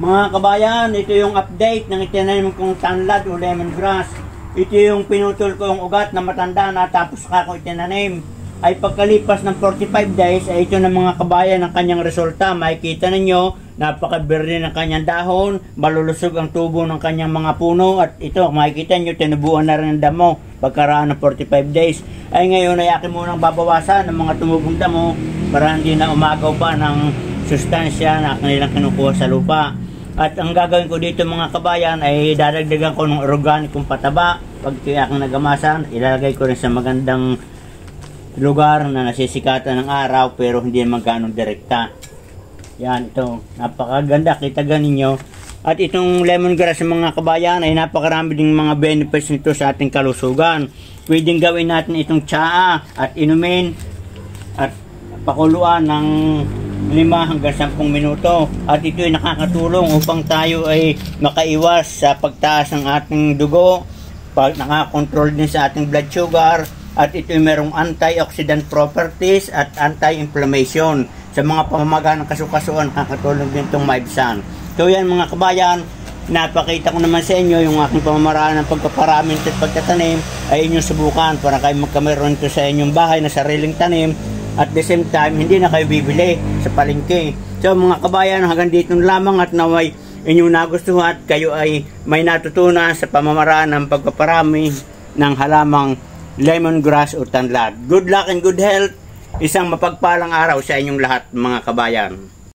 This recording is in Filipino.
Mga kabayan, ito yung update ng itinanim kong tanlad o lemongrass. Ito yung pinutol ko yung ugat na matanda na tapos ako itinanim. Ay pagkalipas ng 45 days, ay ito na mga kabayan ang kanyang resulta. Makikita ninyo, napakaberde ng kanyang dahon, malulusog ang tubo ng kanyang mga puno, at ito, makikita nyo, tinubuan na rin ang damo pagkaraan ng 45 days. Ay ngayon ay akin munang babawasan ng mga tumubong damo para hindi na umagaw pa ng sustansya na kanilang kinukuha sa lupa. At ang gagawin ko dito mga kabayan ay dadagdagan ko ng organikong pataba. Pag aking nagamasan, ilalagay ko rin sa magandang lugar na nasisikatan ng araw pero hindi naman ganong direkta. Yan, ito, napakaganda, kita ganin nyo. At itong lemongrass mga kabayan ay napakarami ding mga benefits nito sa ating kalusugan. Pwedeng gawin natin itong tsaa at inumin at pakuluan ng 5 hanggang 10 minuto. At ito ay nakakatulong upang tayo ay makaiwas sa pagtaas ng ating dugo, nakakontrol din sa ating blood sugar, at ito ay merong antioxidant properties at anti-inflammation. Sa mga pamamaga ng kasukasuan, nakakatulong din itong maibsan. So yan mga kabayan, napakita ko naman sa inyo yung aking pamamaraan ng pagpaparaming at pagtatanim ay inyong subukan para kayo magkameron ito sa inyong bahay na sariling tanim. At the same time, hindi na kayo bibili sa palengke. So mga kabayan, hanggang dito lamang at naway inyong nagustuhan at kayo ay may natutunan sa pamamaraan ng pagpaparami ng halamang lemongrass o tanlad. Good luck and good health. Isang mapagpalang araw sa inyong lahat mga kabayan.